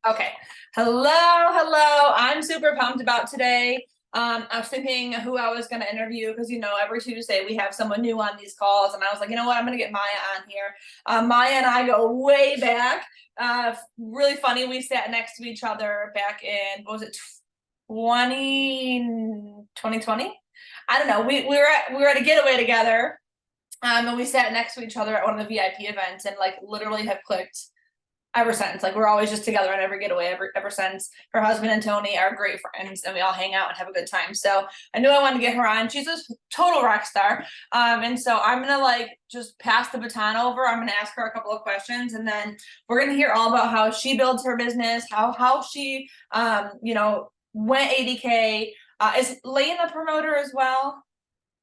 Okay. Hello. I'm super pumped about today. I was thinking who I was going to interview because, every Tuesday we have someone new on these calls. And I was like, you know what? I'm going to get Maya on here. Maya and I go way back. Really funny. We sat next to each other back in, what was it, 2020? I don't know. We were at a getaway together. And we sat next to each other at one of the VIP events and like literally have clicked ever since. Like we're always just together on every getaway ever since. Her husband and Tony are great friends and we all hang out and have a good time. So I knew I wanted to get her on. She's a total rock star. And so I'm gonna like just pass the baton over. I'm gonna ask her a couple of questions and then we're gonna hear all about how she builds her business, how she went 80K. Is Lane a promoter as well?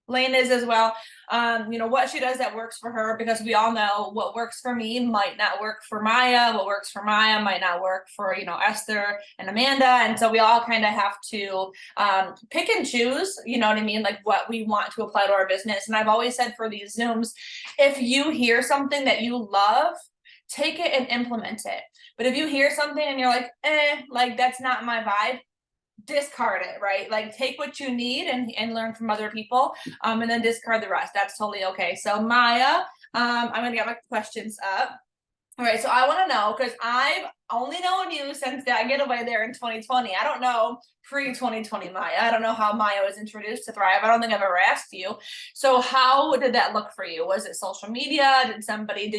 Lane is as well. What she does that works for her, because we all know what works for me might not work for Maya. What works for Maya might not work for, Esther and Amanda. And so we all kind of have to pick and choose, you know what I mean? Like what we want to apply to our business. And I've always said for these Zooms, if you hear something that you love, take it and implement it. But if you hear something and you're like that's not my vibe, discard it, right? Like take what you need and learn from other people, and then discard the rest. That's totally okay. So Maya, I'm gonna get my questions up. All right, so I want to know, because I've only known you since that getaway there in 2020. I don't know pre-2020 Maya. I don't know how Maya was introduced to Thrive. I don't think I've ever asked you. So how did that look for you? Was it social media? Did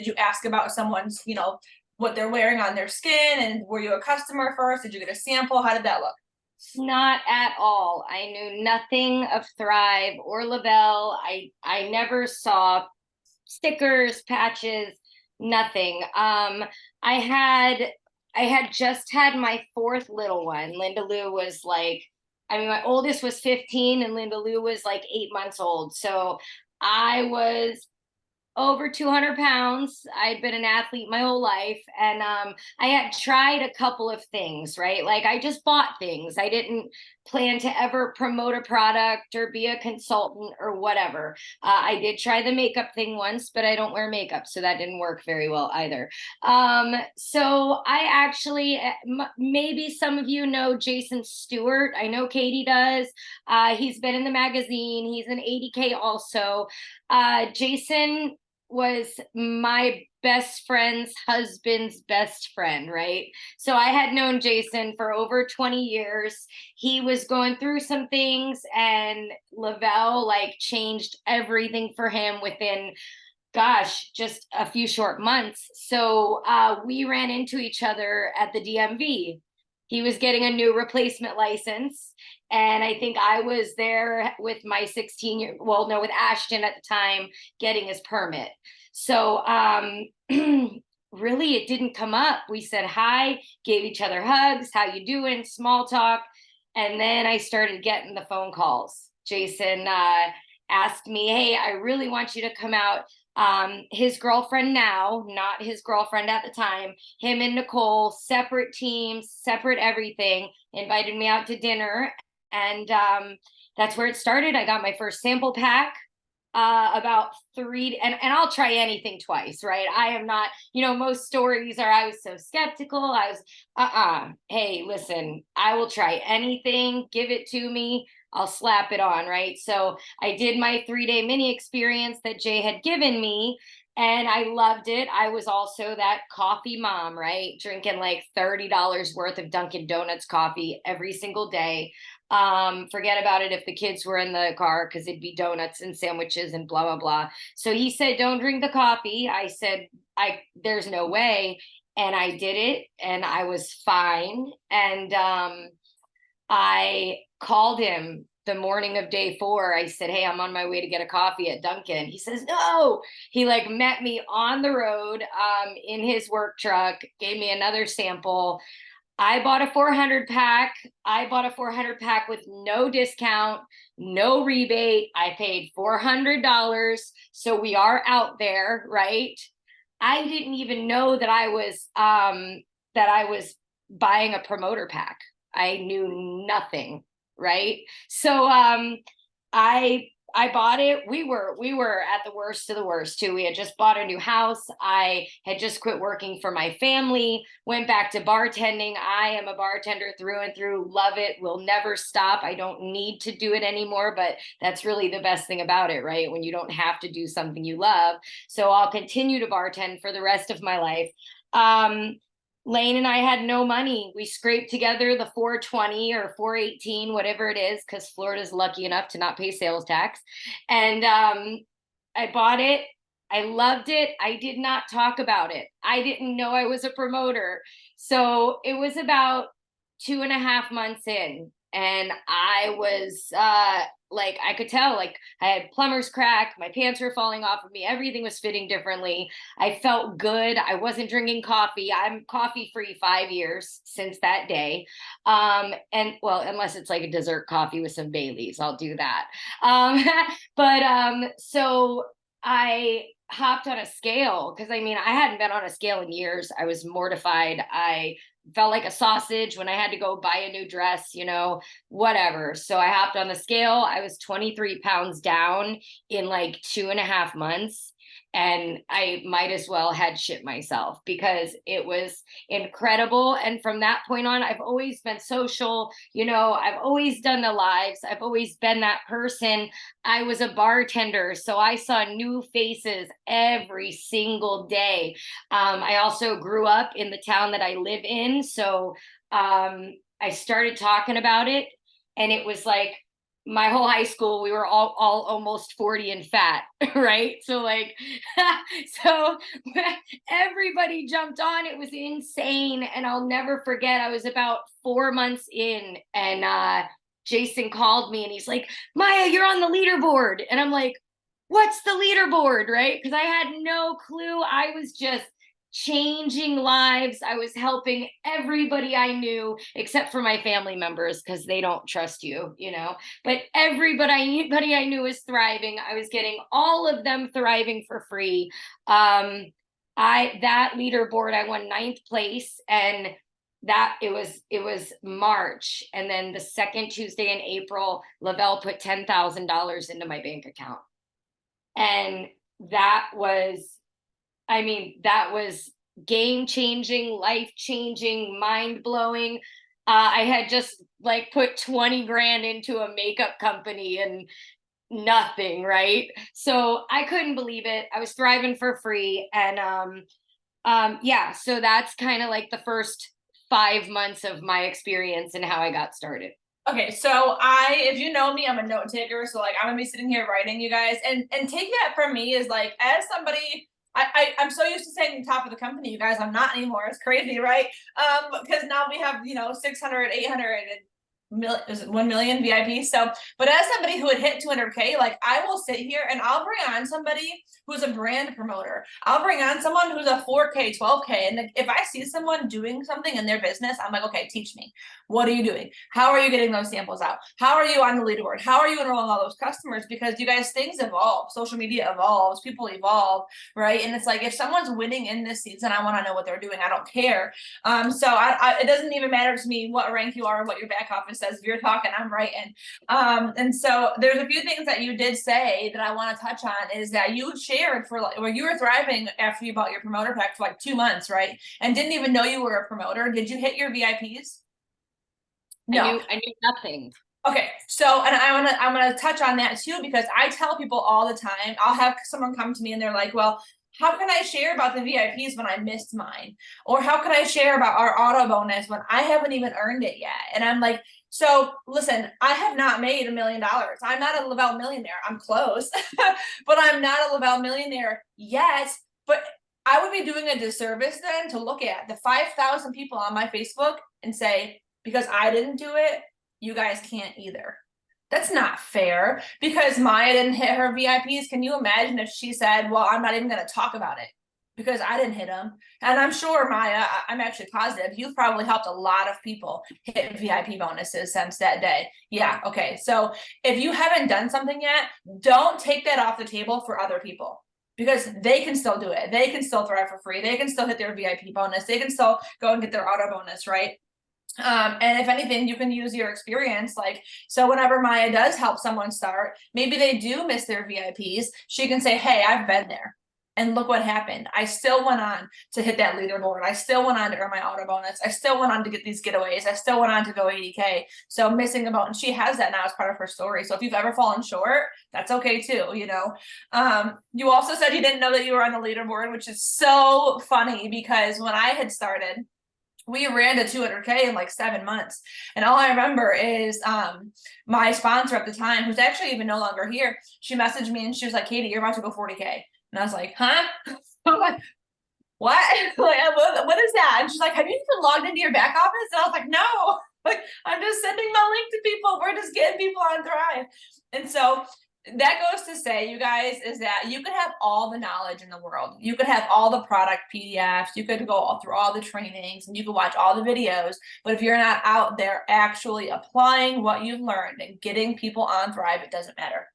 you ask about someone's, what they're wearing on their skin? And were you a customer first? Did you get a sample? How did that look? Not at all. I knew nothing of Thrive or Lavelle. I never saw stickers, patches, nothing. I had just had my fourth little one. Linda Lou was like, I mean, my oldest was 15 and Linda Lou was like 8 months old. So I was over 200 pounds. I'd been an athlete my whole life. And I had tried a couple of things, right? Like I just bought things. I didn't plan to ever promote a product or be a consultant or whatever. I did try the makeup thing once, but I don't wear makeup. So that didn't work very well either. So I actually, maybe some of you know Jason Stewart. I know Katie does. He's been in the magazine. He's an 80K also. Jason was my best friend's husband's best friend, right? So I had known Jason for over 20 years. He was going through some things and Lavelle like changed everything for him within, gosh, just a few short months. So we ran into each other at the DMV. He was getting a new replacement license. And I think I was there with my 16 year, well, no, with Ashton at the time getting his permit. So really it didn't come up. We said hi, gave each other hugs, how you doing, small talk. And then I started getting the phone calls. Jason asked me, hey, I really want you to come out. His girlfriend now, not his girlfriend at the time, him and Nicole, separate teams, separate everything, invited me out to dinner. And that's where it started. I got my first sample pack about three, and I'll try anything twice, right? I am not, most stories are, I was so skeptical. I was, hey, listen, I will try anything, give it to me. I'll slap it on, right? So I did my 3-day mini experience that Jay had given me, and I loved it. I was also that coffee mom, right? Drinking like $30 worth of Dunkin' Donuts coffee every single day. Forget about it if the kids were in the car because it'd be donuts and sandwiches and blah, blah, blah. So he said, don't drink the coffee. I said, there's no way. And I did it and I was fine. And I called him the morning of day 4. I said, hey, I'm on my way to get a coffee at Dunkin'. He says, no. He like met me on the road in his work truck, gave me another sample. I bought a 400 pack. I bought a 400 pack with no discount, no rebate. I paid $400. So we are out there, right? I didn't even know that I was buying a promoter pack. I knew nothing, right? So I I bought it. We were at the worst of the worst too. We had just bought a new house. I had just quit working for my family, went back to bartending. I am a bartender through and through, love it, will never stop. I don't need to do it anymore, but that's really the best thing about it, right? When you don't have to do something you love. So I'll continue to bartend for the rest of my life. Lane and I had no money. We scraped together the 420 or 418, whatever it is, because Florida's lucky enough to not pay sales tax. And I bought it. I loved it. I did not talk about it. I didn't know I was a promoter. So it was about 2.5 months in, and I was like, I could tell, like, I had plumber's crack, my pants were falling off of me, everything was fitting differently. I felt good. I wasn't drinking coffee. I'm coffee free 5 years since that day. And well, unless it's like a dessert coffee with some Baileys, I'll do that. So I hopped on a scale, because I mean, I hadn't been on a scale in years. I was mortified. I felt like a sausage when I had to go buy a new dress, whatever. So I hopped on the scale. I was 23 pounds down in like 2.5 months. And I might as well had shit myself, because it was incredible. And from that point on, I've always been social. I've always done the lives. I've always been that person. I was a bartender, so I saw new faces every single day. I also grew up in the town that I live in. So I started talking about it, and it was like, my whole high school, we were all almost 40 and fat, right? So like, so everybody jumped on. It was insane. And I'll never forget, I was about 4 months in, and Jason called me and he's like, Maya, you're on the leaderboard. And I'm like, what's the leaderboard, right? Because I had no clue. I was just changing lives. I was helping everybody I knew, except for my family members, because they don't trust you, but everybody I knew was thriving. I was getting all of them thriving for free. That leaderboard, I won 9th place, and that it was March. And then the second Tuesday in April, Lavelle put $10,000 into my bank account. And that was game-changing, life-changing, mind-blowing. I had just like put 20 grand into a makeup company and nothing, right? So I couldn't believe it. I was thriving for free. And so that's kind of like the first 5 months of my experience and how I got started. Okay, so if you know me, I'm a note taker. So like, I'm gonna be sitting here writing, you guys, and take that from me is like, as somebody, I'm so used to saying the top of the company, you guys, I'm not anymore. It's crazy, right? Because now we have, 600, 800, is it 1 million VIPs? So, but as somebody who had hit 200K, like, I will sit here and I'll bring on somebody who's a brand promoter. I'll bring on someone who's a 4K, 12K. And if I see someone doing something in their business, I'm like, okay, teach me. What are you doing? How are you getting those samples out? How are you on the leaderboard? How are you enrolling all those customers? Because you guys, things evolve. Social media evolves. People evolve, right? And it's like, if someone's winning in this season, I want to know what they're doing. I don't care. So it doesn't even matter to me what rank you are or what your back office says. If you're talking, I'm writing. And so there's a few things that you did say that I want to touch on, is that you shared where you were thriving after you bought your promoter pack for like 2 months, right? And didn't even know you were a promoter. Did you hit your VIPs? No. I knew nothing. Okay, so, and I'm gonna touch on that too, because I tell people all the time, I'll have someone come to me and they're like, well, how can I share about the VIPs when I missed mine? Or how can I share about our auto bonus when I haven't even earned it yet? And I'm like, so listen, I have not made $1 million. I'm not a Lavelle millionaire. I'm close, but I'm not a Lavelle millionaire yet. But I would be doing a disservice then to look at the 5,000 people on my Facebook and say, because I didn't do it, you guys can't either. That's not fair, because Maya didn't hit her VIPs. Can you imagine if she said, well, I'm not even going to talk about it because I didn't hit them? And I'm sure, Maya, I'm actually positive you've probably helped a lot of people hit VIP bonuses since that day. Yeah. Okay. So if you haven't done something yet, don't take that off the table for other people, because they can still do it. They can still thrive for free. They can still hit their VIP bonus. They can still go and get their auto bonus, right? And if anything, you can use your experience. Like, so whenever Maya does help someone start, maybe they do miss their VIPs, she can say, hey, I've been there. And look what happened. I still went on to hit that leaderboard. I still went on to earn my auto bonus. I still went on to get these giveaways. I still went on to go 80K. So missing about, and she has that now as part of her story. So if you've ever fallen short, that's okay too, you know. You also said you didn't know that you were on the leaderboard, which is so funny because when I had started, we ran to 200K in like 7 months. And all I remember is my sponsor at the time, who's actually even no longer here, she messaged me and she was like, Katie, you're about to go 40K. And I was like, huh? I'm like, what? Like, what is that? And she's like, have you even logged into your back office? And I was like, no, like, I'm just sending my link to people. We're just getting people on Thrive. And so that goes to say, you guys, is that you could have all the knowledge in the world. You could have all the product PDFs. You could go all through all the trainings and you could watch all the videos. But if you're not out there actually applying what you've learned and getting people on Thrive, it doesn't matter.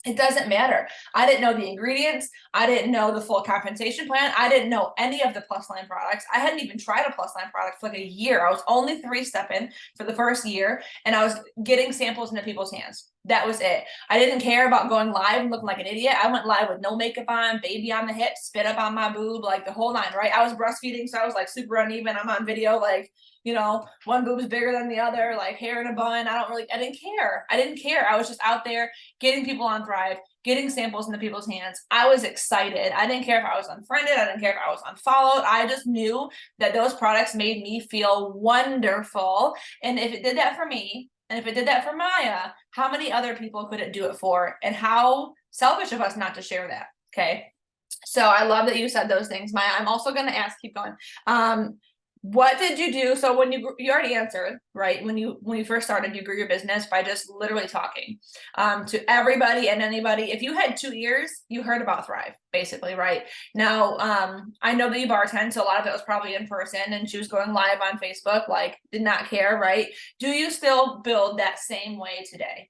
It doesn't matter. I didn't know the ingredients. I didn't know the full compensation plan. I didn't know any of the Plusline products. I hadn't even tried a Plusline product for like a year. I was only 3-stepping for the first year, and I was getting samples into people's hands. That was it. I didn't care about going live and looking like an idiot. I went live with no makeup on, baby on the hip, spit up on my boob, like the whole nine, right? I was breastfeeding, so I was like super uneven. I'm on video, like, you know, one boob's bigger than the other, like hair in a bun. I didn't care. I didn't care. I was just out there getting people on Thrive, getting samples into people's hands. I was excited. I didn't care if I was unfriended. I didn't care if I was unfollowed. I just knew that those products made me feel wonderful. And if it did that for me, and if it did that for Maya, how many other people could it do it for? And how selfish of us not to share that. Okay. So I love that you said those things, Maya. I'm also going to ask, keep going. What did you do? So when you already answered, right? When you first started, you grew your business by just literally talking to everybody and anybody. If you had 2 ears, you heard about Thrive, basically, right? Now, I know that you bartend, so a lot of it was probably in person, and she was going live on Facebook, like did not care, right? Do you still build that same way today?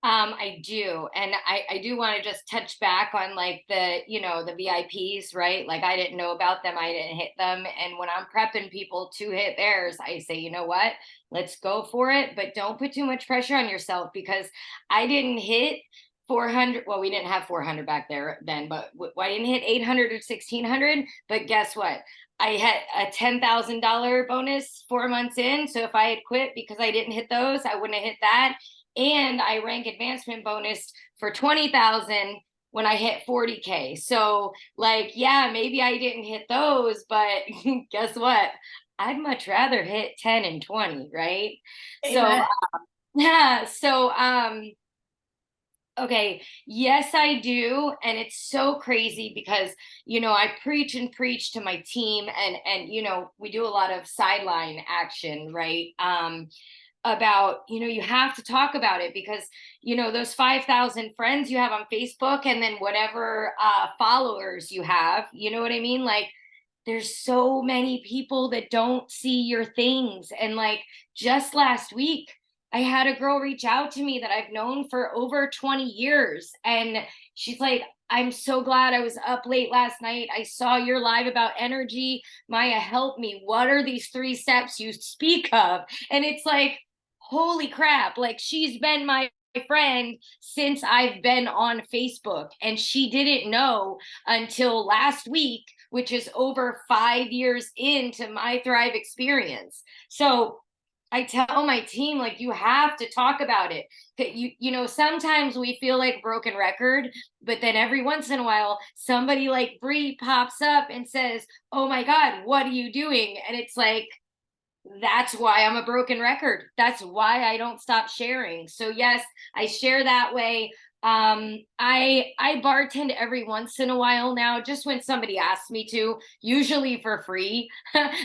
I do. And I do want to just touch back on like the, you know, the VIPs, right? Like I didn't know about them. I didn't hit them. And when I'm prepping people to hit theirs, I say, you know what? Let's go for it. But don't put too much pressure on yourself because I didn't hit 400. Well, we didn't have 400 back there then, but I didn't hit 800 or 1600. But guess what? I had a $10,000 bonus 4 months in. So if I had quit because I didn't hit those, I wouldn't have hit that, and I rank advancement bonus for 20,000 when I hit 40K. So like, yeah, maybe I didn't hit those, but guess what? I'd much rather hit 10 and 20, right? Amen. So yeah, so okay, yes, I do. And it's so crazy because, you know, I preach and preach to my team and you know, we do a lot of sideline action, right? About, you know, you have to talk about it because, you know, those 5,000 friends you have on Facebook and then whatever followers you have, you know what I mean? Like there's so many people that don't see your things. And like just last week, I had a girl reach out to me that I've known for over 20 years. And she's like, I'm so glad I was up late last night. I saw your live about energy. Maya, help me. What are these 3 steps you speak of? And it's like, holy crap. Like she's been my friend since I've been on Facebook. And she didn't know until last week, which is over 5 years into my Thrive experience. So I tell my team, like, you have to talk about it. You know, sometimes we feel like broken record, but then every once in a while, somebody like Bree pops up and says, oh my God, what are you doing? And it's like, that's why I'm a broken record. That's why I don't stop sharing. So yes, I share that way. I bartend every once in a while now, just when somebody asks me to, usually for free.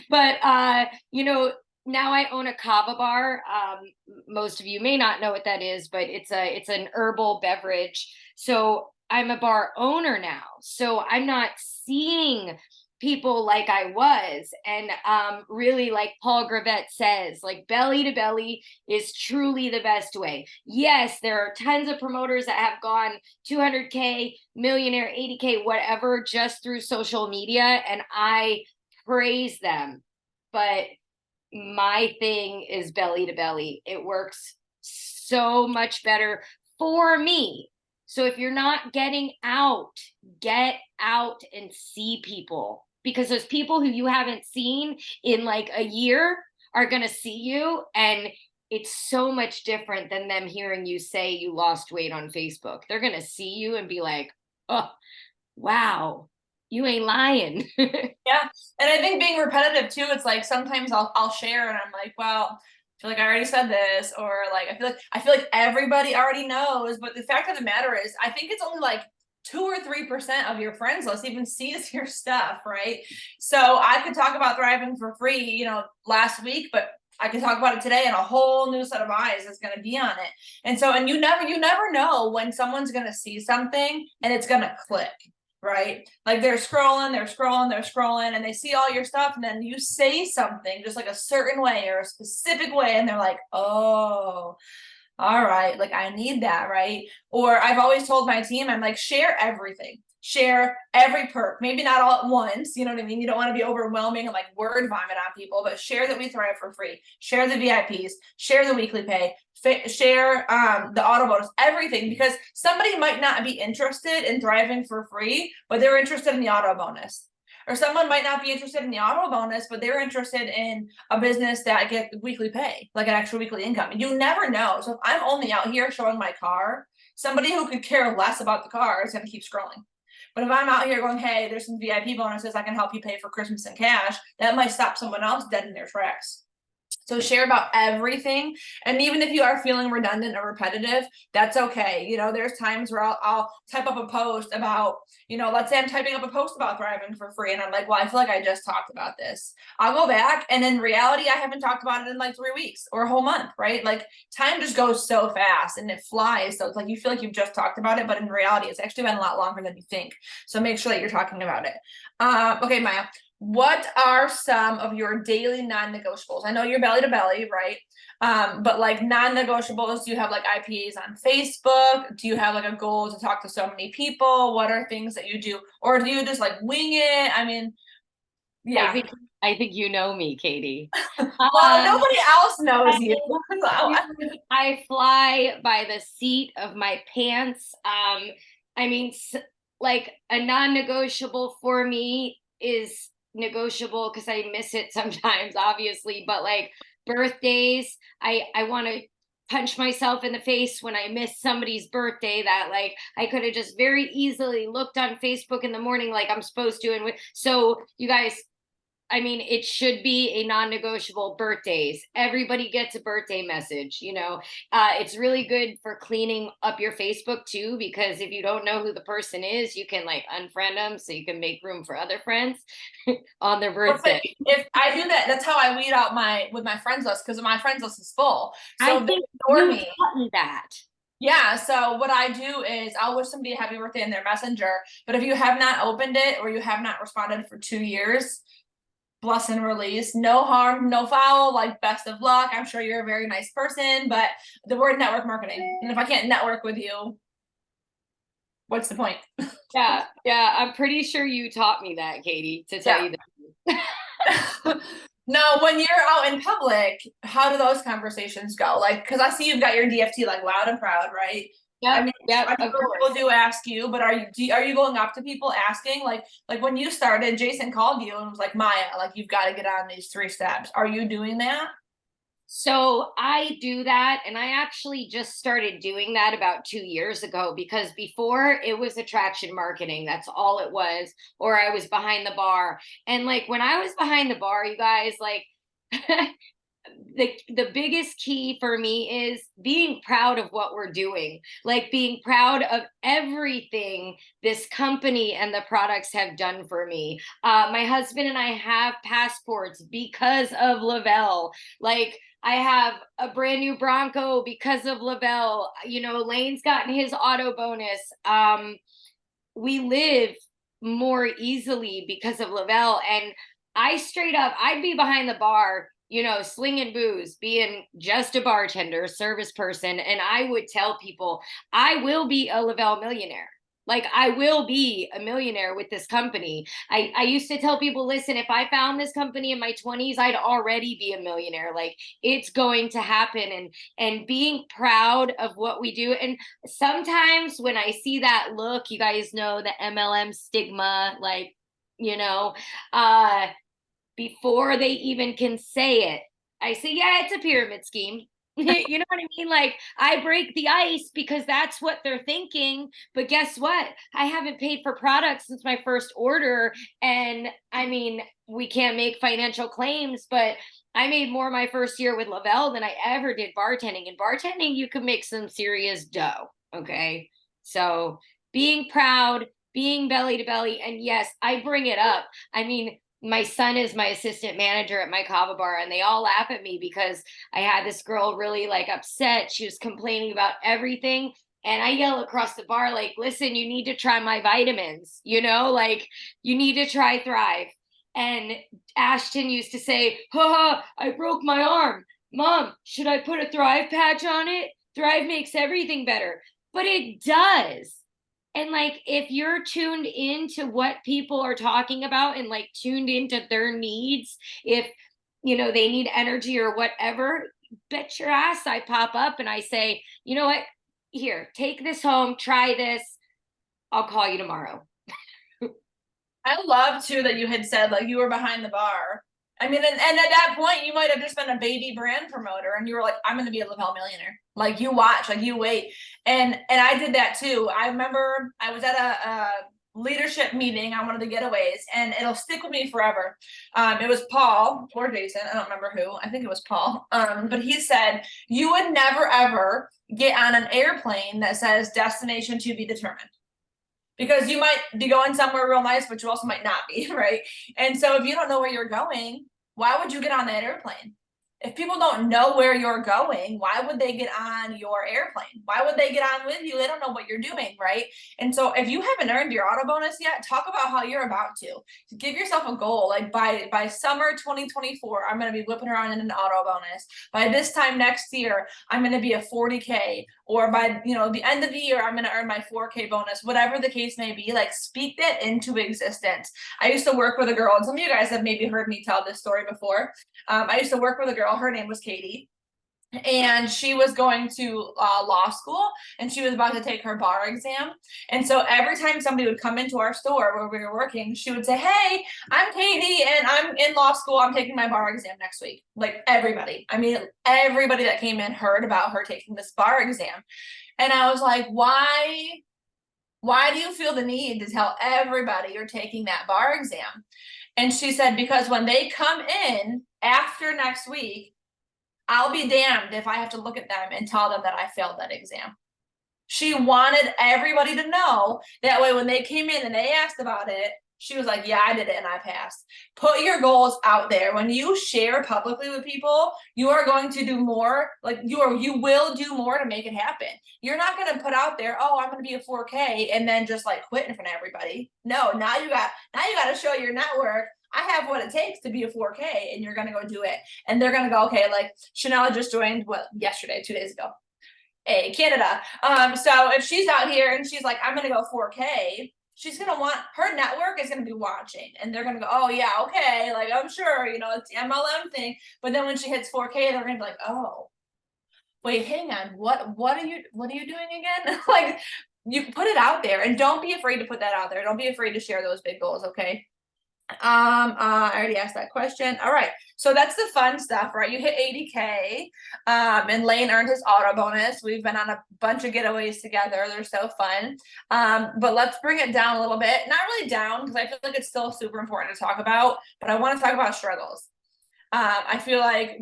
But you know, now I own a kava bar. Most of you may not know what that is, but it's an herbal beverage. So I'm a bar owner now. So I'm not seeing people like I was. And really, like Paul Gravett says, like belly to belly is truly the best way. Yes, there are tons of promoters that have gone 200K, millionaire, 80K, whatever, just through social media. And I praise them. But my thing is belly to belly. It works so much better for me. So if you're not getting out, get out and see people, because those people who you haven't seen in like a year are going to see you, and it's so much different than them hearing you say you lost weight on Facebook. They're going to see you and be like, "Oh, wow, you ain't lying." Yeah. And I think being repetitive too, it's like sometimes I'll share and I'm like, well, I feel like I already said this, or like I feel like everybody already knows. But the fact of the matter is, I think it's only like 2 or 3% of your friends list even sees your stuff, right? So I could talk about thriving for free, last week, but I can talk about it today, and a whole new set of eyes is going to be on it. And so, and you never know when someone's going to see something and it's going to click, right? Like they're scrolling, and they see all your stuff, and then you say something just like a certain way or a specific way, and they're like, oh, all right, like I need that, right? Or I've always told my team, I'm like, share everything. Share every perk, maybe not all at once, you know what I mean? You don't want to be overwhelming and like word vomit on people, but share that we thrive for free. Share the VIPs, share the weekly pay, share the auto bonus, everything, because somebody might not be interested in thriving for free, but they're interested in the auto bonus. Or someone might not be interested in the auto bonus, but they're interested in a business that gets weekly pay, like an extra weekly income. You never know. So if I'm only out here showing my car, somebody who could care less about the car is going to keep scrolling. But if I'm out here going, hey, there's some VIP bonuses, I can help you pay for Christmas in cash, that might stop someone else dead in their tracks. So share about everything. And even if you are feeling redundant or repetitive, that's okay. There's times where I'll type up a post about, let's say I'm typing up a post about thriving for free. And I'm like, well, I feel like I just talked about this. I'll go back. And in reality, I haven't talked about it in like 3 weeks or a whole month, right? Like time just goes so fast and it flies. So it's like you feel like you've just talked about it, but in reality, it's actually been a lot longer than you think. So make sure that you're talking about it. Okay, Maya. What are some of your daily non-negotiables? I know you're belly to belly, right? But like non-negotiables, do you have like IPAs on Facebook? Do you have like a goal to talk to so many people? What are things that you do? Or do you just like wing it? I mean, yeah. I think you know me, Katie. Well, nobody else knows you. I fly by the seat of my pants. I mean, like a non-negotiable for me is negotiable because I miss it sometimes, obviously, but like birthdays, I want to punch myself in the face when I miss somebody's birthday that like I could have just very easily looked on Facebook in the morning like I'm supposed to. And so you guys, I mean, it should be a non-negotiable. Birthdays. Everybody gets a birthday message, It's really good for cleaning up your Facebook too, because if you don't know who the person is, you can like unfriend them so you can make room for other friends on their birthday. If I do that, that's how I weed out my friends list, because my friends list is full. So I think ignore you me. taught me that. Yeah, so what I do is I'll wish somebody a happy birthday in their messenger. But if you have not opened it or you have not responded for 2 years, bless and release. No harm, no foul, like best of luck. I'm sure you're a very nice person, but the word network marketing. And if I can't network with you, what's the point? Yeah, I'm pretty sure you taught me that, Katie, to tell you that. No, when you're out in public, how do those conversations go? Like, because I see you've got your DFT like loud and proud, right? I mean, people do ask you, but are you going up to people asking? Like when you started, Jason called you and was like, Maya, like you've got to get on these 3 steps. Are you doing that? So I do that, and I actually just started doing that about 2 years ago, because before it was attraction marketing. That's all it was, or I was behind the bar. And like when I was behind the bar, you guys, like the biggest key for me is being proud of what we're doing, like being proud of everything this company and the products have done for me. My husband and I have passports because of Lavelle. Like I have a brand new Bronco because of Lavelle. Lane's gotten his auto bonus. We live more easily because of Lavelle. And I straight up, I'd be behind the bar, slinging booze, being just a bartender, service person. And I would tell people, I will be a Lavelle millionaire. Like, I will be a millionaire with this company. I used to tell people, listen, if I found this company in my 20s, I'd already be a millionaire. Like, it's going to happen. And being proud of what we do. And sometimes when I see that look, you guys know the MLM stigma, like, you know, uh, before they even can say it, I say, yeah, it's a pyramid scheme. You know what I mean? Like, I break the ice because that's what they're thinking. But guess what? I haven't paid for products since my first order. And I mean, we can't make financial claims, but I made more my first year with Lavelle than I ever did bartending. And bartending, you can make some serious dough. Okay. So being proud, being belly to belly. And yes, I bring it up. I mean, my son is my assistant manager at my kava bar, and they all laugh at me because I had this girl really like upset. She was complaining about everything. And I yell across the bar, like, listen, you need to try my vitamins, you know, like, you need to try Thrive. And Ashton used to say, haha, I broke my arm. Mom, should I put a Thrive patch on it? Thrive makes everything better. But it does. And like, if you're tuned into what people are talking about and like tuned into their needs, if you know they need energy or whatever, bet your ass I pop up and I say, you know what? Here, take this home, try this. I'll call you tomorrow. I love too that you had said like you were behind the bar. I mean, and at that point, you might have just been a baby brand promoter, and you were like, "I'm going to be a Lavelle millionaire." Like you watch, like you wait, and I did that too. I remember I was at a leadership meeting on one of the getaways, and it'll stick with me forever. It was Paul or Jason, I don't remember who. I think it was Paul. But he said you would never ever get on an airplane that says destination to be determined, because you might be going somewhere real nice, but you also might not be, right? And so if you don't know where you're going, why would you get on that airplane? If people don't know where you're going, why would they get on your airplane? Why would they get on with you? They don't know what you're doing, right? And so if you haven't earned your auto bonus yet, talk about how you're about to. Give yourself a goal. Like by summer 2024, I'm going to be whipping around in an auto bonus. By this time next year, I'm going to be a 40K, or by the end of the year, I'm going to earn my 4K bonus, whatever the case may be. Like, speak that into existence. I used to work with a girl, and some of you guys have maybe heard me tell this story before. I used to work with a girl. Her name was Katie, and she was going to law school, and she was about to take her bar exam. And so every time somebody would come into our store where we were working, she would say, "Hey, I'm Katie, and I'm in law school. I'm taking my bar exam next week." Like, everybody. I mean, everybody that came in heard about her taking this bar exam. And I was like, why do you feel the need to tell everybody you're taking that bar exam? And she said, because when they come in after next week, I'll be damned if I have to look at them and tell them that I failed that exam. She wanted everybody to know. That way, when they came in and they asked about it, she was like, yeah, I did it and I passed. Put your goals out there. When you share publicly with people, you are going to do more. Like, you will do more to make it happen. You're not going to put out there, oh, I'm going to be a 4K, and then just like quit in front of everybody. No, now you got to show your network, I have what it takes to be a 4K, and you're going to go do it. And they're going to go, okay, like Chanel just joined yesterday, 2 days ago, Canada. So if she's out here and she's like, I'm going to go 4K, she's going to want, her network is going to be watching, and they're going to go, oh yeah, okay. Like, I'm sure, it's the MLM thing. But then when she hits 4K, they're going to be like, oh, wait, hang on. What are you doing again? Like, you put it out there, and don't be afraid to put that out there. Don't be afraid to share those big goals. Okay. I already asked that question. All right, so that's the fun stuff, right? You hit 80K, and Lane earned his auto bonus. We've been on a bunch of getaways together. They're so fun. But let's bring it down a little bit. Not really down, because I feel like it's still super important to talk about, but I want to talk about struggles. I feel like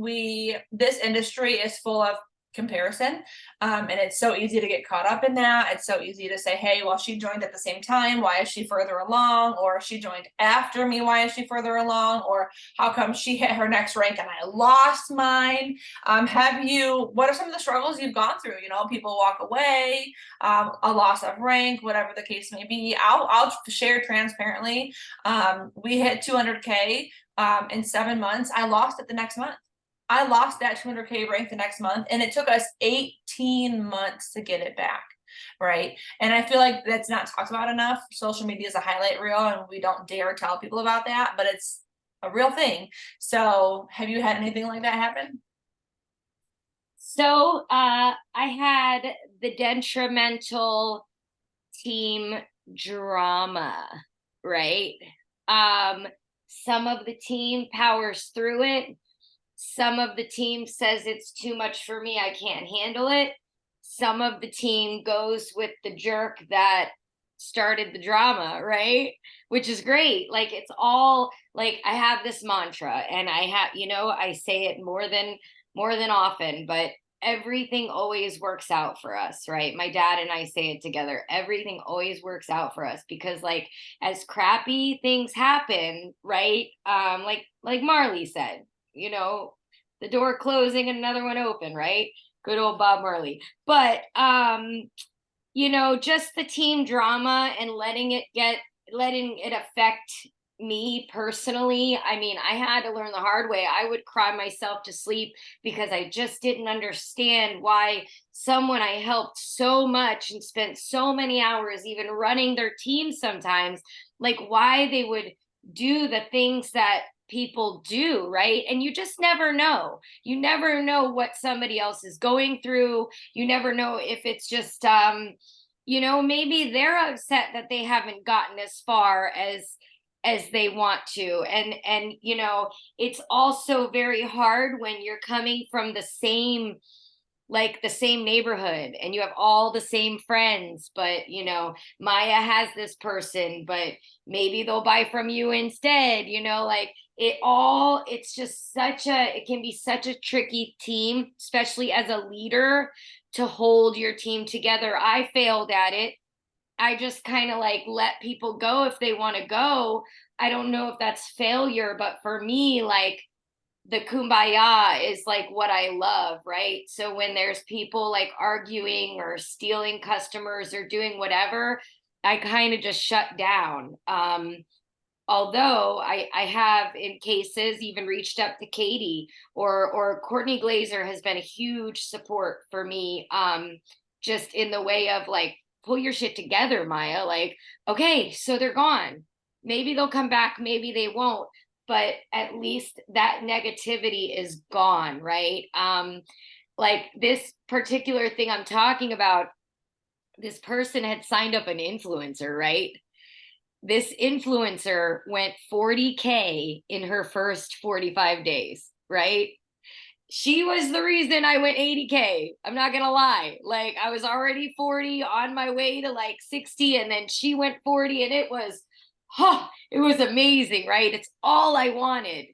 this industry is full of comparison, and it's so easy to get caught up in that. It's so easy to say, hey, well, she joined at the same time, why is she further along? Or she joined after me, why is she further along? Or how come she hit her next rank and I lost mine? What are some of the struggles you've gone through? People walk away, a loss of rank, whatever the case may be. I'll share transparently. We hit 200K in 7 months. I lost it the next month. I lost that 200K rank the next month, and it took us 18 months to get it back. right? And I feel like that's not talked about enough. Social media is a highlight reel, and we don't dare tell people about that, but it's a real thing. So have you had anything like that happen? So I had the detrimental team drama, right? Some of the team powers through it. Some of the team says it's too much for me, I can't handle it. Some of the team goes with the jerk that started the drama, right? Which is great. Like, it's all like, I have this mantra, and I have, I say it more than often, but everything always works out for us, right? My dad and I say it together. Everything always works out for us, because like, as crappy things happen, right? Like Marley said, the door closing and another one open, right? Good old Bob Marley. But just the team drama and letting it affect me personally. I mean, I had to learn the hard way. I would cry myself to sleep because I just didn't understand why someone I helped so much and spent so many hours even running their team sometimes, like why they would do the things that people do, right? And you just never know. You never know what somebody else is going through. You never know if it's just maybe they're upset that they haven't gotten as far as they want to. And it's also very hard when you're coming from the same neighborhood and you have all the same friends, but Maya has this person, but maybe they'll buy from you instead, like it can be such a tricky team, especially as a leader, to hold your team together. I failed at it. I just kind of like let people go if they want to go. I don't know if that's failure, but for me, like, the kumbaya is like what I love, right? So when there's people like arguing or stealing customers or doing whatever, I kind of just shut down. Although I have in cases even reached up to Katie, or Courtney Glazer has been a huge support for me, just in the way of like, pull your shit together, Maya. Like, okay, so they're gone. Maybe they'll come back, maybe they won't, but at least that negativity is gone, right? Like this particular thing I'm talking about, this person had signed up an influencer, right? This influencer went 40K in her first 45 days, right? She was the reason I went 80K. I'm not gonna lie. Like, I was already 40 on my way to like 60, and then she went 40, and it was amazing, right? It's all I wanted.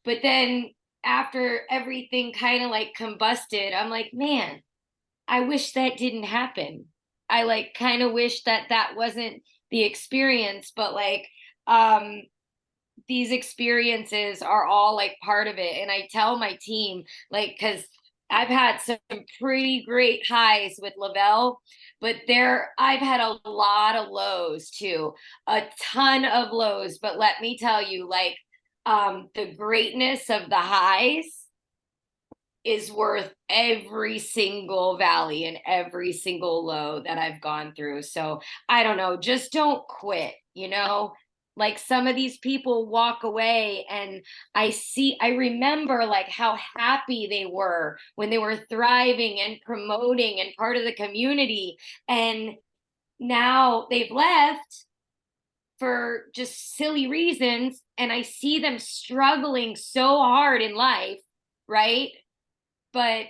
But then after everything kind of like combusted, I'm like, man, I wish that didn't happen. I like kind of wish that wasn't the experience, but like, these experiences are all like part of it. And I tell my team, like, because I've had some pretty great highs with Lavelle, but I've had a lot of lows too, a ton of lows. But let me tell you, like, the greatness of the highs is worth every single valley and every single low that I've gone through. So I don't know, just don't quit, like some of these people walk away, and I remember like how happy they were when they were thriving and promoting and part of the community. And now they've left for just silly reasons. And I see them struggling so hard in life, right? But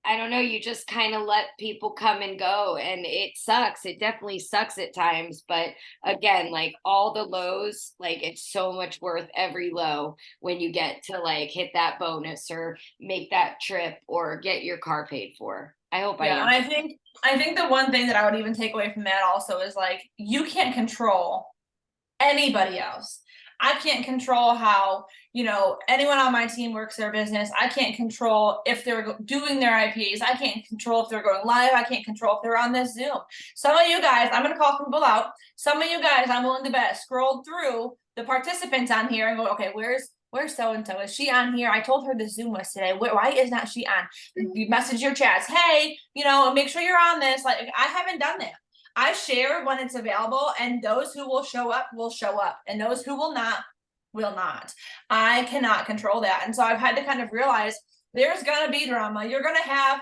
I don't know, you just kind of let people come and go, and it sucks. It definitely sucks at times. But again, like all the lows, like it's so much worth every low when you get to like hit that bonus or make that trip or get your car paid for. I hope I Yeah, and am. I think the one thing that I would even take away from that also is like, you can't control anybody else. I can't control how, anyone on my team works their business. I can't control if they're doing their IPAs. I can't control if they're going live. I can't control if they're on this Zoom. Some of you guys, I'm going to call people out. Some of you guys, I'm willing to bet, scrolled through the participants on here and go, okay, where's where's so-and-so? Is she on here? I told her the Zoom was today. Why is not she on? You message your chats, hey, make sure you're on this. Like, I haven't done that. I share when it's available, and those who will show up, and those who will not, will not. I cannot control that. And so I've had to kind of realize there's gonna be drama. You're gonna have,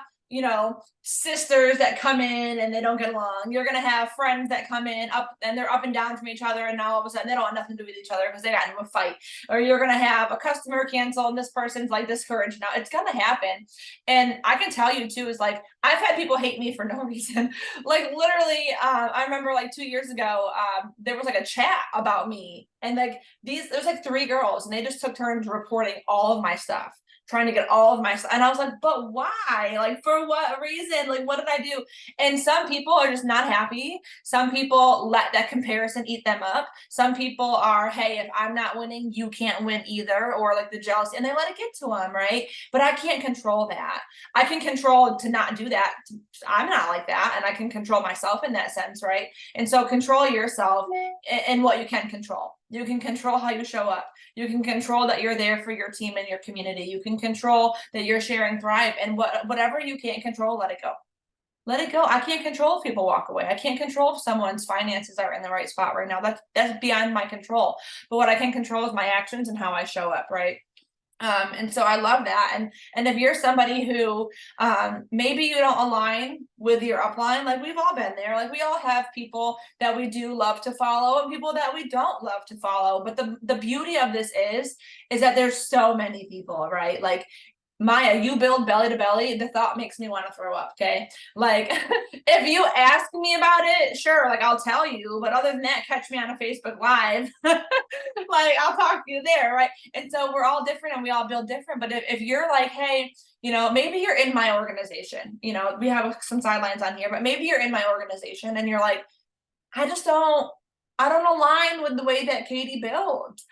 sisters that come in and they don't get along. You're gonna have friends that come in up and they're up and down from each other, and now all of a sudden they don't want nothing to do with each other because they got into a fight. Or you're gonna have a customer cancel and this person's like discouraged. Now it's gonna happen. And I can tell you too, is like I've had people hate me for no reason. Like literally, I remember like 2 years ago, there was like a chat about me, and like there's like 3 girls, and they just took turns reporting all of my stuff, trying to get all of my stuff. And I was like, but why? Like, for what reason? Like, what did I do? And some people are just not happy. Some people let that comparison eat them up. Some people are, hey, if I'm not winning, you can't win either, or like the jealousy, and they let it get to them, right? But I can't control that. I can control to not do that. I'm not like that, and I can control myself in that sense, right? And so control yourself in what you can control. You can control how you show up. You can control that you're there for your team and your community. You can control that you're sharing Thrive, and whatever you can't control, let it go. Let it go. I can't control if people walk away. I can't control if someone's finances are in the right spot right now. That's beyond my control. But what I can control is my actions and how I show up, right? And so I love that. And if you're somebody who maybe you don't align with your upline, like we've all been there, like we all have people that we do love to follow and people that we don't love to follow. But the beauty of this is that there's so many people, right? Like, Maya, you build belly to belly, the thought makes me want to throw up. Okay. Like, if you ask me about it, sure, like I'll tell you, but other than that, catch me on a Facebook Live. Like, I'll talk to you there, right? And so we're all different and we all build different. But if you're like, hey, maybe you're in my organization, we have some sidelines on here, but maybe you're in my organization and you're like, I don't align with the way that Katie builds.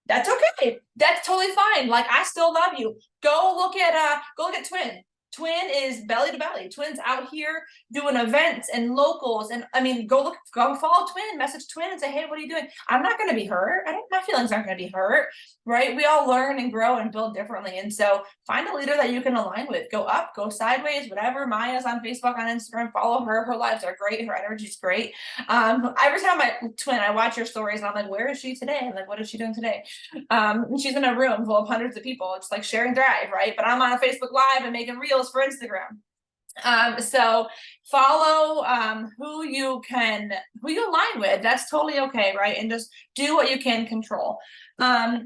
That's okay. That's totally fine. Like, I still love you. Go look at Twin. Twin is belly to belly. Twin's out here doing events and locals. And I mean, go follow Twin, message Twin and say, hey, what are you doing? I'm not going to be hurt. My feelings aren't going to be hurt, right? We all learn and grow and build differently. And so find a leader that you can align with. Go up, go sideways, whatever. Maya's on Facebook, on Instagram, follow her. Her lives are great. Her energy's great. Every time I watch your stories and I'm like, where is she today? I'm like, what is she doing today? She's in a room full of hundreds of people. It's like sharing Thrive, right? But I'm on a Facebook Live and making reels for Instagram. So follow who you align with. That's totally okay, right? And just do what you can control.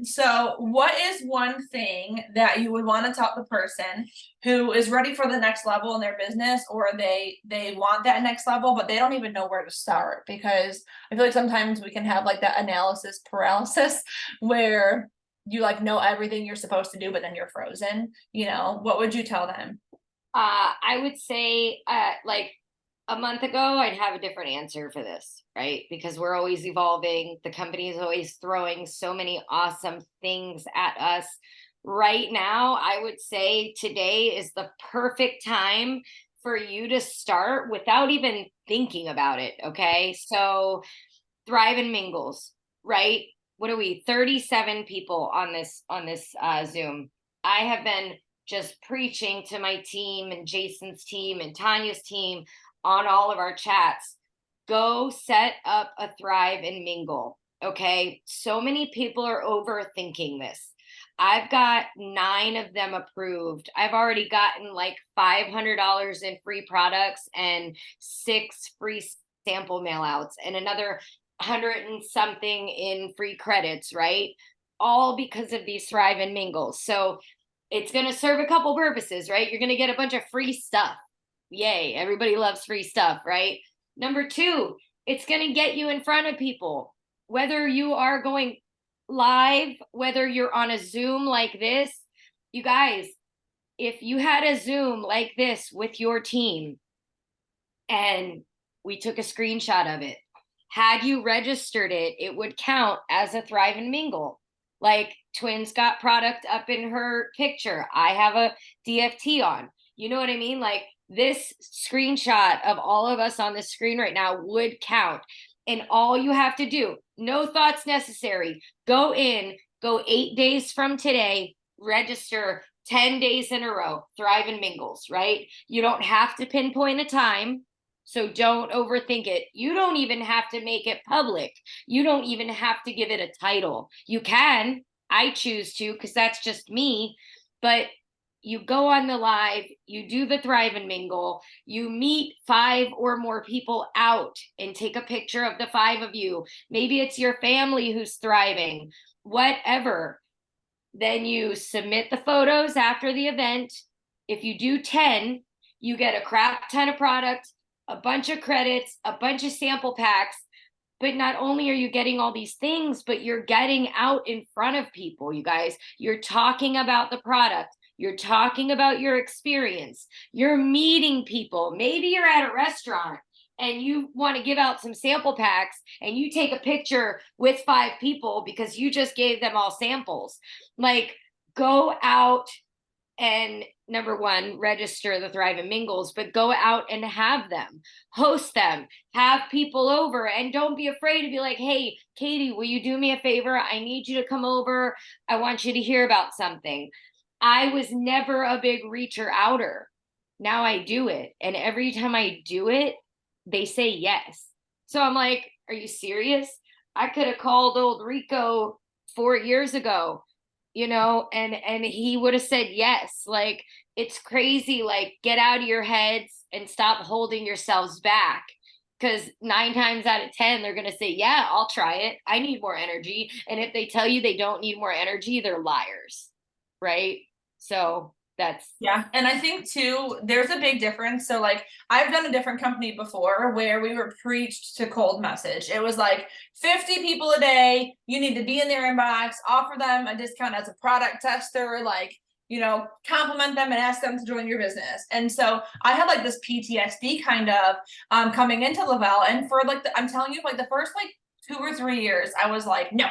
So what is one thing that you would want to tell the person who is ready for the next level in their business, or they want that next level, but they don't even know where to start? Because I feel like sometimes we can have like that analysis paralysis where you like know everything you're supposed to do, but then you're frozen. What would you tell them? I would say, like a month ago, I'd have a different answer for this, right? Because we're always evolving. The company is always throwing so many awesome things at us. Right now, I would say today is the perfect time for you to start without even thinking about it. Okay. So Thrive and Mingles, right? What are we? 37 people on this Zoom. I have been just preaching to my team and Jason's team and Tanya's team on all of our chats. Go set up a Thrive and Mingle. Okay. So many people are overthinking this. I've got 9 of them approved. I've already gotten like $500 in free products and 6 free sample mail outs and another 100 and something in free credits, right? All because of these Thrive and Mingles. So it's going to serve a couple purposes, right? You're going to get a bunch of free stuff. Yay. Everybody loves free stuff, right? Number 2, it's going to get you in front of people. Whether you are going live, whether you're on a Zoom like this, you guys, if you had a Zoom like this with your team and we took a screenshot of it, had you registered it, it would count as a Thrive and Mingle. Like, Twin's got product up in her picture. I have a DFT on. You know what I mean? Like, this screenshot of all of us on the screen right now would count. And all you have to do, no thoughts necessary, go in, Go 8 days from today, register 10 days in a row, Thrive and Mingles, right? You don't have to pinpoint a time. So don't overthink it. You don't even have to make it public. You don't even have to give it a title. You can. I choose to because that's just me. But you go on the live, you do the Thrive and Mingle, you meet 5 or more people out and take a picture of the 5 of you. Maybe it's your family who's thriving, whatever. Then you submit the photos after the event. If you do 10, you get a crap ton of product, a bunch of credits, a bunch of sample packs. But not only are you getting all these things, but you're getting out in front of people, you guys. You're talking about the product. You're talking about your experience. You're meeting people. Maybe you're at a restaurant and you want to give out some sample packs and you take a picture with 5 people because you just gave them all samples. Like, go out and, number one, register the Thrive and Mingles, but go out and have them, host them, have people over, and don't be afraid to be like, hey, Katie, will you do me a favor? I need you to come over. I want you to hear about something. I was never a big reacher outer. Now I do it. And every time I do it, they say yes. So I'm like, are you serious? I could have called old Rico 4 years ago, and he would have said yes. Like, it's crazy. Like, get out of your heads and stop holding yourselves back. Because 9 times out of 10, they're going to say, yeah, I'll try it. I need more energy. And if they tell you they don't need more energy, they're liars. Right? So that's. Yeah. And I think too, there's a big difference. So like, I've done a different company before where we were preached to cold message. It was like 50 people a day, you need to be in their inbox, offer them a discount as a product tester, like, compliment them and ask them to join your business. And so I had like this PTSD kind of coming into Lavelle. And for like, I'm telling you, like the first like 2 or 3 years, I was like, no,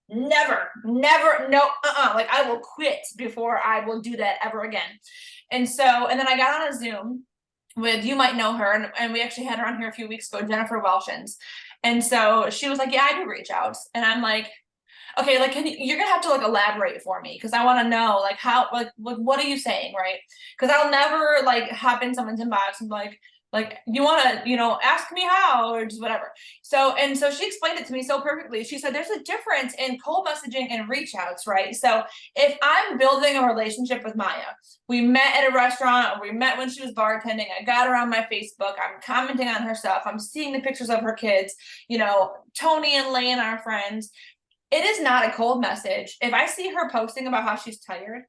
never, no, like I will quit before I will do that ever again. And then I got on a Zoom with, you might know her, and we actually had her on here a few weeks ago, Jennifer Welshins. And so she was like, yeah, I do reach outs. And I'm like, okay, like, you're gonna have to like elaborate for me, because I want to know like how, like what are you saying, right? Because I'll never like hop in someone's inbox and like you want to ask me how, or just whatever. So she explained it to me so perfectly. She said there's a difference in cold messaging and reach outs, right? So if I'm building a relationship with Maya, we met at a restaurant, or we met when she was bartending, I got her on my Facebook, I'm commenting on her stuff, I'm seeing the pictures of her kids, Tony and Lane are friends. It is not a cold message. If I see her posting about how she's tired,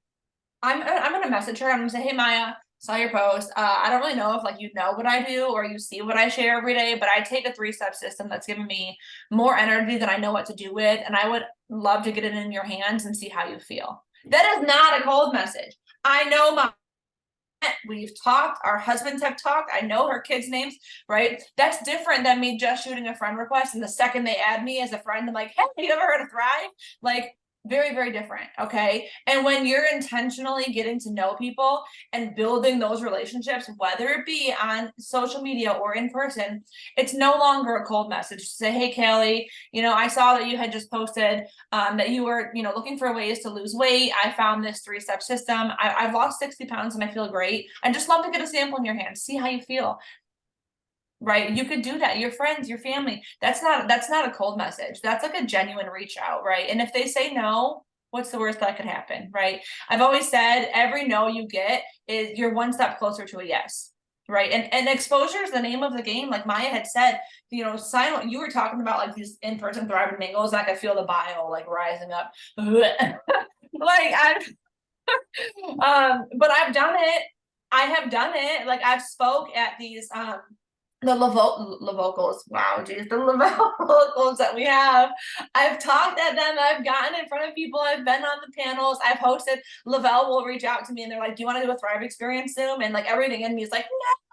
I'm gonna message her. I'm gonna say, hey Maya, saw your post. I don't really know if like you know what I do or you see what I share every day, but I take a 3-step system that's given me more energy than I know what to do with, and I would love to get it in your hands and see how you feel. That is not a cold message. I know we've talked, our husbands have talked, I know her kids' names, right? That's different than me just shooting a friend request, and the second they add me as a friend, I'm like, hey, you ever heard of Thrive? Like, very, very different. Okay. And when you're intentionally getting to know people and building those relationships, whether it be on social media or in person, it's no longer a cold message to say, hey, Kelly, I saw that you had just posted that you were, looking for ways to lose weight. I found this 3-step system. I've lost 60 pounds and I feel great. I'd just love to get a sample in your hand, see how you feel. Right? You could do that. Your friends, your family. That's not a cold message. That's like a genuine reach out, right? And if they say no, what's the worst that could happen, right? I've always said every no you get is you're 1 step closer to a yes. Right. And exposure is the name of the game. Like Maya had said, silent, you were talking about like these in-person Thrive and Mingles, like I feel the bile like rising up. Like I've but I've done it. I have done it. Like I've spoke at these the Lavocals, wow, geez, the Lavocals that we have. I've talked at them, I've gotten in front of people, I've been on the panels, I've hosted. Lavelle will reach out to me and they're like, do you want to do a Thrive experience Zoom? And like everything in me is like,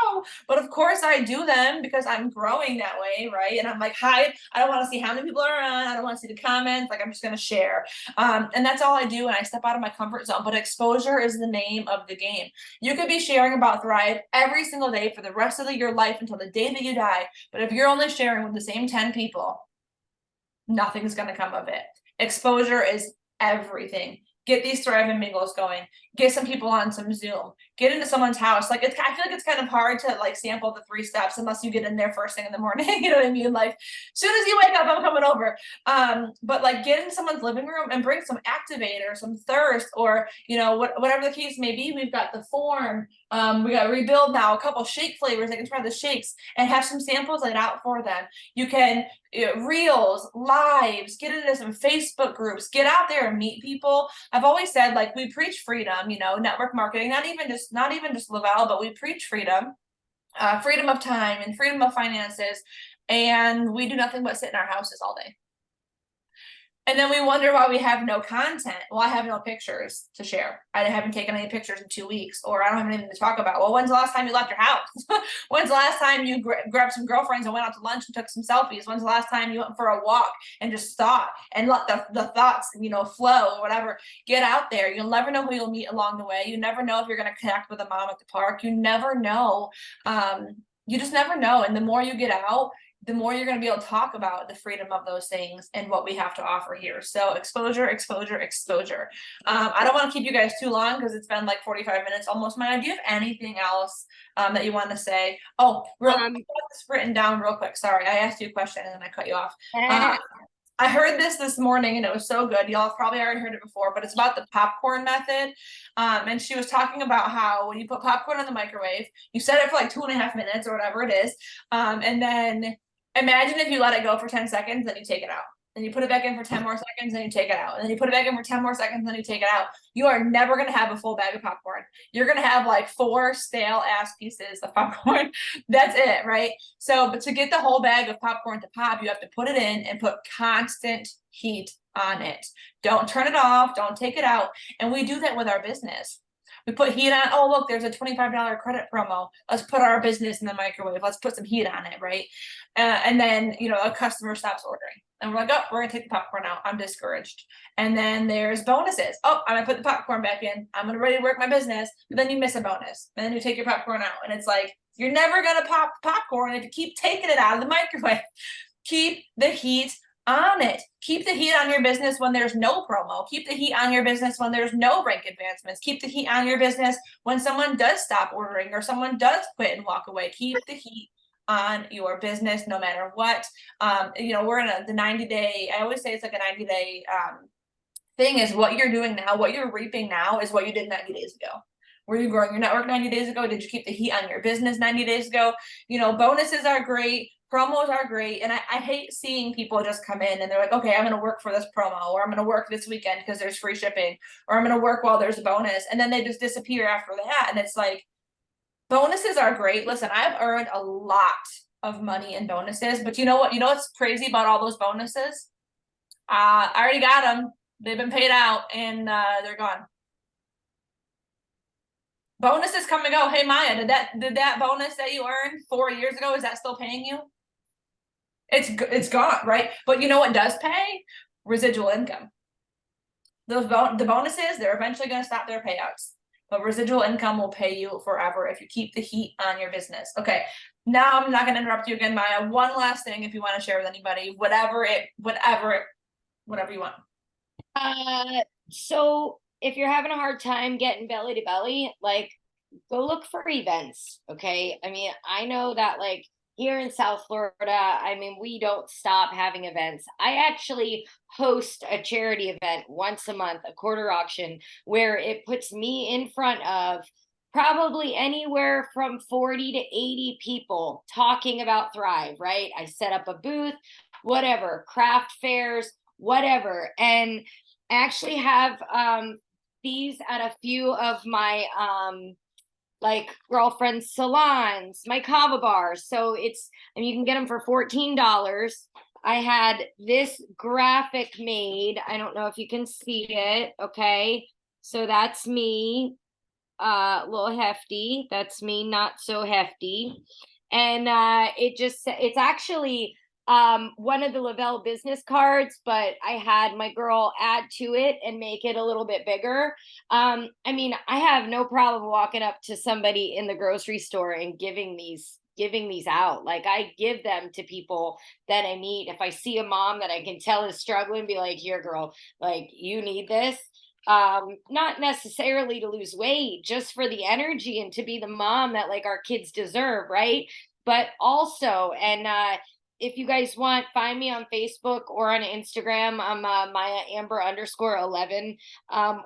no, but of course I do them because I'm growing that way, right? And I'm like, hi, I don't want to see how many people are on, I don't want to see the comments, like I'm just going to share. And that's all I do, and I step out of my comfort zone. But exposure is the name of the game. You could be sharing about Thrive every single day for the rest of your life until the day that you die, but if you're only sharing with the same 10 people, nothing's going to come of it. Exposure is everything. Get these Thrive and Mingles going. Get some people on some Zoom. Get into someone's house. Like I feel like it's kind of hard to like sample the 3 steps unless you get in there first thing in the morning. You know what I mean? Like soon as you wake up, I'm coming over. But like get in someone's living room and bring some activator, some thirst, or whatever the case may be. We've got the form. We got Rebuild now, a couple shake flavors. They can try the shakes and have some samples laid out for them. You can reels, lives, get into some Facebook groups, get out there and meet people. I've always said, like, we preach freedom, network marketing, not even just Lavelle, but we preach freedom, freedom of time and freedom of finances. And we do nothing but sit in our houses all day. And then we wonder why we have no content. Well, I have no pictures to share. I haven't taken any pictures in 2 weeks, or I don't have anything to talk about. Well, when's the last time you left your house? When's the last time you grabbed some girlfriends and went out to lunch and took some selfies? When's the last time you went for a walk and just thought and let the thoughts, flow or whatever? Get out there. You'll never know who you'll meet along the way. You never know if you're going to connect with a mom at the park. You never know. You just never know. And the more you get out, the more you're going to be able to talk about the freedom of those things and what we have to offer here. So exposure, exposure, exposure. I don't want to keep you guys too long because it's been like 45 minutes almost. Maya, do you have anything else that you want to say? Oh, I got this written down real quick. Sorry, I asked you a question and then I cut you off. I heard this morning and it was so good. Y'all have probably already heard it before, but it's about the popcorn method. And she was talking about how when you put popcorn in the microwave, you set it for like 2.5 minutes or whatever it is. And then imagine if you let it go for 10 seconds, then you take it out. Then you put it back in for 10 more seconds, then you take it out. And then you put it back in for 10 more seconds, then you take it out. You are never going to have a full bag of popcorn. You're going to have like 4 stale ass pieces of popcorn. That's it, right? So, but to get the whole bag of popcorn to pop, you have to put it in and put constant heat on it. Don't turn it off. Don't take it out. And we do that with our business. We put heat on. Oh, look, there's a $25 credit promo. Let's put our business in the microwave. Let's put some heat on it, right? And then, a customer stops ordering. And we're like, oh, we're going to take the popcorn out. I'm discouraged. And then there's bonuses. Oh, I'm going to put the popcorn back in. I'm going to ready to work my business. But then you miss a bonus. And then you take your popcorn out. And it's like, you're never going to pop popcorn if you keep taking it out of the microwave. Keep the heat on it. Keep the heat on your business when there's no promo. Keep the heat on your business when there's no rank advancements. Keep the heat on your business when someone does stop ordering or someone does quit and walk away. Keep the heat on your business no matter what. We're in the 90-day, I always say it's like a 90-day thing is what you're doing now, what you're reaping now is what you did 90 days ago. Were you growing your network 90 days ago? Did you keep the heat on your business 90 days ago? Bonuses are great. Promos are great. And I hate seeing people just come in and they're like, okay, I'm going to work for this promo, or I'm going to work this weekend because there's free shipping, or I'm going to work while there's a bonus. And then they just disappear after that. And it's like, bonuses are great. Listen, I've earned a lot of money in bonuses, but you know what? You know what's crazy about all those bonuses? I already got them. They've been paid out and they're gone. Bonuses come and go. Hey, Maya, did that bonus that you earned 4 years ago, is that still paying you? It's gone, right? But you know what does pay? Residual income. The bonuses, they're eventually going to stop their payouts, but residual income will pay you forever if you keep the heat on your business. Okay, now I'm not going to interrupt you again, Maya. One last thing, if you want to share with anybody, whatever you want. So if you're having a hard time getting belly to belly, like go look for events. Okay. I mean, I know that like here in South Florida, I mean, we don't stop having events. I actually host a charity event once a month, a quarter auction, where it puts me in front of probably anywhere from 40 to 80 people talking about Thrive, right? I set up a booth, whatever, craft fairs, whatever. And I actually have these at a few of my like girlfriend salons, my kava bars. So you can get them for $14. I had this graphic made. I don't know if you can see it. Okay. So that's me, a little hefty. That's me, not so hefty. And it's actually one of the Lavelle business cards, but I had my girl add to it and make it a little bit bigger. I mean, I have no problem walking up to somebody in the grocery store and giving these giving these out. Like I give them to people that I meet. If I see a mom that I can tell is struggling, be like, here, girl, like you need this. Not necessarily to lose weight, just for the energy and to be the mom that like our kids deserve, right? But also, and if you guys want, find me on Facebook or on Instagram. I'm Maya Amber _11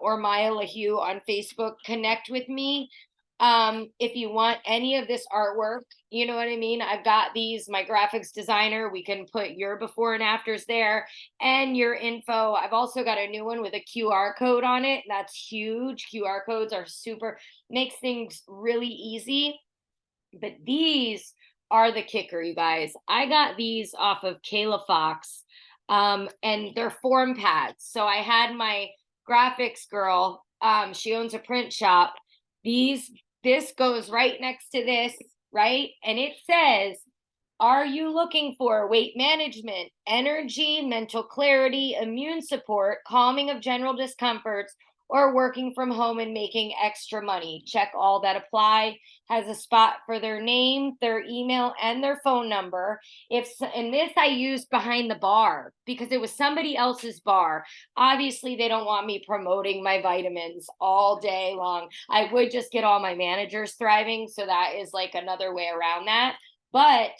or Maya LaHue on Facebook. Connect with me. If you want any of this artwork, you know what I mean? I've got these, my graphics designer, we can put your before and afters there and your info. I've also got a new one with a QR code on it. That's huge. QR codes are super, makes things really easy. But these are the kicker, you guys. I got these off of Kayla Fox, and they're form pads. So I had my graphics girl, she owns a print shop. This goes right next to this, right? And it says, are you looking for weight management, energy, mental clarity, immune support, calming of general discomforts, or working from home and making extra money? Check all that apply. Has a spot for their name, their email, and their phone number. And this I used behind the bar because it was somebody else's bar. Obviously, they don't want me promoting my vitamins all day long. I would just get all my managers thriving. So that is like another way around that. But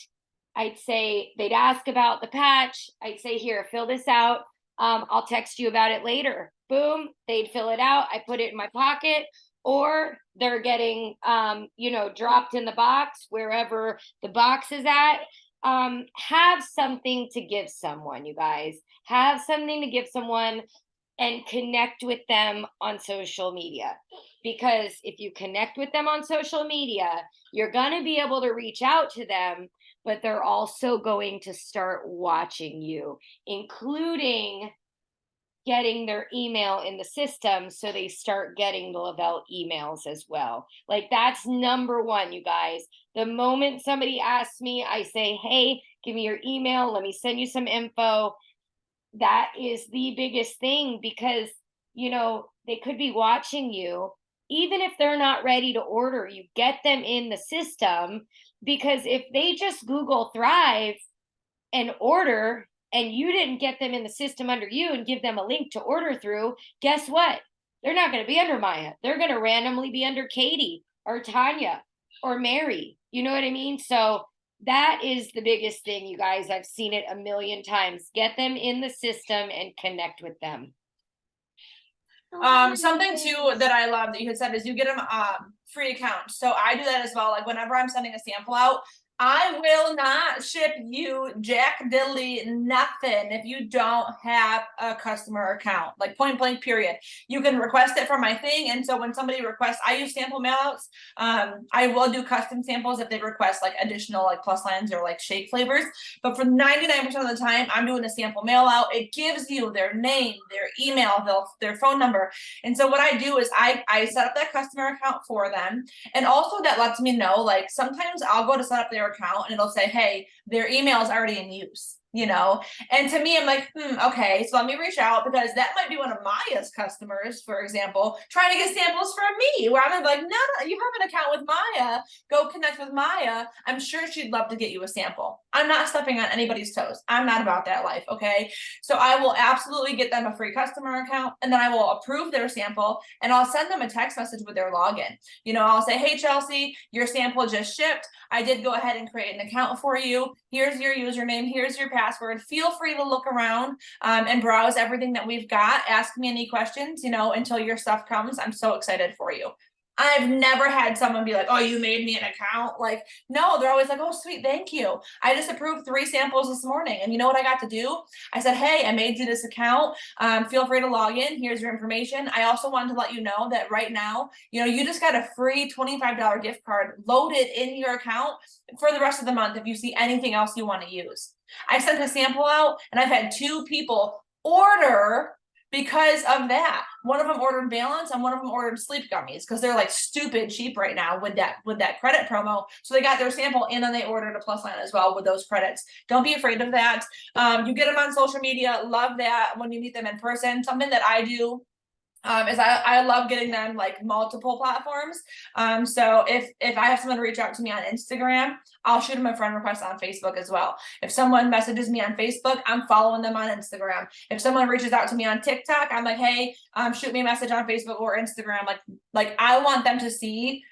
I'd say they'd ask about the patch. I'd say, here, fill this out. I'll text you about it later. Boom, they'd fill it out. I put it in my pocket, or they're getting, dropped in the box, wherever the box is at. Have something to give someone, you guys. Have something to give someone and connect with them on social media. Because if you connect with them on social media, you're going to be able to reach out to them, but they're also going to start watching you, including getting their email in the system, so they start getting the Lavelle emails as well. Like that's number one, you guys. The moment somebody asks me, I say, hey, give me your email. Let me send you some info. That is the biggest thing, because, they could be watching you. Even if they're not ready to order, you get them in the system, because if they just Google Thrive and order, and you didn't get them in the system under you and give them a link to order through, guess what? They're not going to be under Maya. They're going to randomly be under Katie or Tanya or Mary. You know what I mean? So that is the biggest thing, you guys. I've seen it a million times. Get them in the system and connect with them. Something too that I love that you had said is you get them free accounts. So I do that as well. Like whenever I'm sending a sample out, I will not ship you jack diddly nothing if you don't have a customer account, like point blank period. You can request it from my thing. And so when somebody requests, I use sample mailouts. I will do custom samples if they request like additional like plus lines or like shake flavors. But for 99% of the time, I'm doing a sample mail out. It gives you their name, their email, their phone number. And so what I do is I set up that customer account for them. And also that lets me know, like sometimes I'll go to set up their account and it'll say, hey, their email is already in use, and to me I'm like, okay, so let me reach out, because that might be one of Maya's customers, for example, trying to get samples from me, where I'm like, no, you have an account with Maya, go connect with Maya. I'm sure she'd love to get you a sample. I'm not stepping on anybody's toes. I'm not about that life. Okay, so I will absolutely get them a free customer account, and then I will approve their sample, and I'll send them a text message with their login. I'll say, hey Chelsea, your sample just shipped. I did go ahead and create an account for you. Here's your username. Here's your password. Feel free to look around and browse everything that we've got. Ask me any questions, until your stuff comes. I'm so excited for you. I've never had someone be like, oh, you made me an account. Like, no, they're always like, oh, sweet, thank you. I just approved 3 samples this morning. And you know what I got to do? I said, hey, I made you this account. Feel free to log in. Here's your information. I also wanted to let you know that right now, you just got a free $25 gift card loaded in your account for the rest of the month if you see anything else you want to use. I sent a sample out, and I've had 2 people order because of that. One of them ordered Balance and one of them ordered sleep gummies, because they're like stupid cheap right now with that credit promo. So they got their sample and then they ordered a plus line as well with those credits. Don't be afraid of that. You get them on social media. Love that when you meet them in person. Something that I do Is I love getting them like multiple platforms. So if I have someone reach out to me on Instagram, I'll shoot them a friend request on Facebook as well. If someone messages me on Facebook, I'm following them on Instagram. If someone reaches out to me on TikTok, I'm like, hey, shoot me a message on Facebook or Instagram. Like I want them to see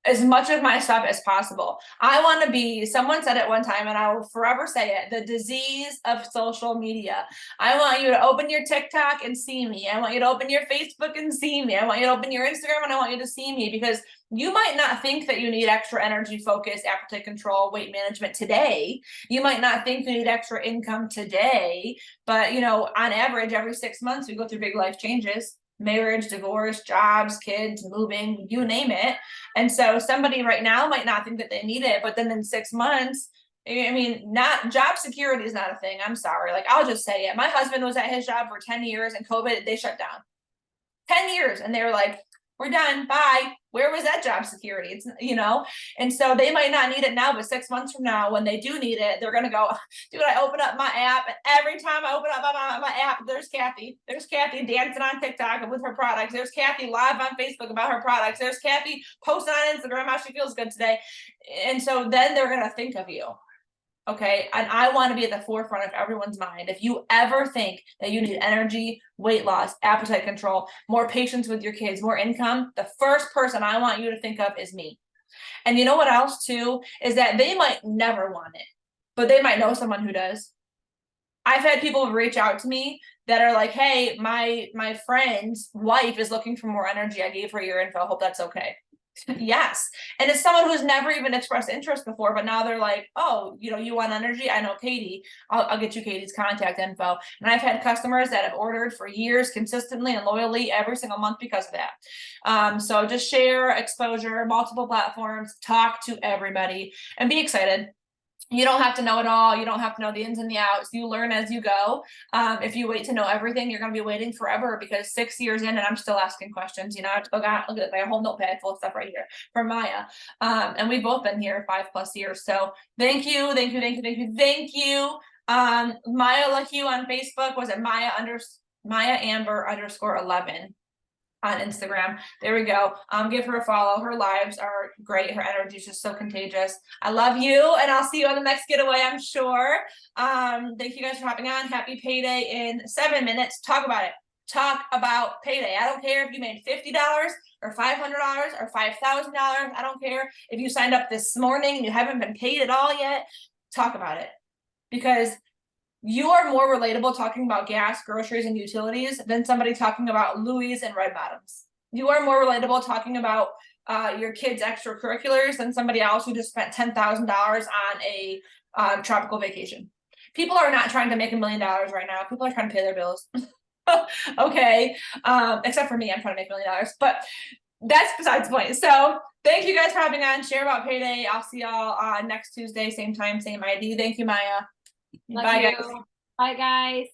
as much of my stuff as possible. I want to be, someone said it one time and I will forever say it, the disease of social media. I want you to open your TikTok and see me. I want you to open your Facebook and see me. I want you to open your Instagram and I want you to see me, because you might not think that you need extra energy, focus, appetite control, weight management today. You might not think you need extra income today, but you know, on average, every 6 months we go through big life changes. Marriage, divorce, jobs, kids, moving, you name it. And so somebody right now might not think that they need it, but then in 6 months, I mean, not job security is not a thing. I'm sorry. Like, I'll just say it. My husband was at his job for 10 years and COVID, they shut down. 10 years. And they were like, we're done. Bye. Where was that job security? It's, you know, and so they might not need it now, but 6 months from now, when they do need it, they're going to go, dude, I open up my app, and every time I open up my app, there's Kathy dancing on TikTok with her products. There's Kathy live on Facebook about her products. There's Kathy posting on Instagram how she feels good today. And so then they're going to think of you. Okay. And I want to be at the forefront of everyone's mind. If you ever think that you need energy, weight loss, appetite control, more patience with your kids, more income, the first person I want you to think of is me. And you know what else too, is that they might never want it, but they might know someone who does. I've had people reach out to me that are like, hey, my friend's wife is looking for more energy. I gave her your info. Hope that's okay. Yes. And it's someone who's never even expressed interest before, but now they're like, oh, you know, you want energy? I know Katie. I'll get you Katie's contact info. And I've had customers that have ordered for years consistently and loyally every single month because of that. So just share exposure, multiple platforms, talk to everybody, and be excited. You don't have to know it all. You don't have to know the ins and the outs. You learn as you go. If you wait to know everything, you're going to be waiting forever, because 6 years in and I'm still asking questions. You know, I have to look at my whole notepad full of stuff right here from Maya. And we've both been here 5+ years. So thank you. Maya Lucky on Facebook. Was it Maya Amber _11 on Instagram. There we go. Give her a follow. Her lives are great. Her energy is just so contagious. I love you, and I'll see you on the next getaway, I'm sure. Thank you guys for hopping on. Happy payday in 7 minutes. Talk about it. Talk about payday. I don't care if you made $50 or $500 or $5,000. I don't care if you signed up this morning and you haven't been paid at all yet. Talk about it, because you are more relatable talking about gas, groceries, and utilities than somebody talking about Louis and red bottoms. You are more relatable talking about your kids' extracurriculars than somebody else who just spent $10,000 on a tropical vacation. People are not trying to make $1 million right now. People are trying to pay their bills. Okay. Except for me, I'm trying to make $1 million, but that's besides the point. So thank you guys for having on. Share about payday. I'll see y'all next Tuesday, same time, same ID. Thank you, Maya. Love Bye, you. guys. Bye, guys.